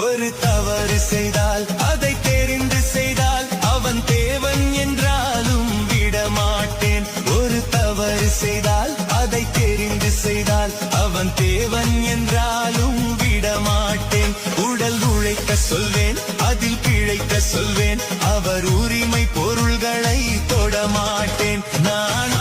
ஒரு தவறு செய்தால் அதை தெரிந்து செய்தால் அவன் தேவன் என்றாலும் விடமாட்டேன். ஒரு தவறு செய்தால் அதை தெரிந்து செய்தால் அவன் தேவன் என்றாலும் விடமாட்டேன். உடல் உழைக்க சொல்வேன், அதில் பிழைக்க சொல்வேன், அவர் உரிமை பொருள்களை தொடமாட்டேன். நான்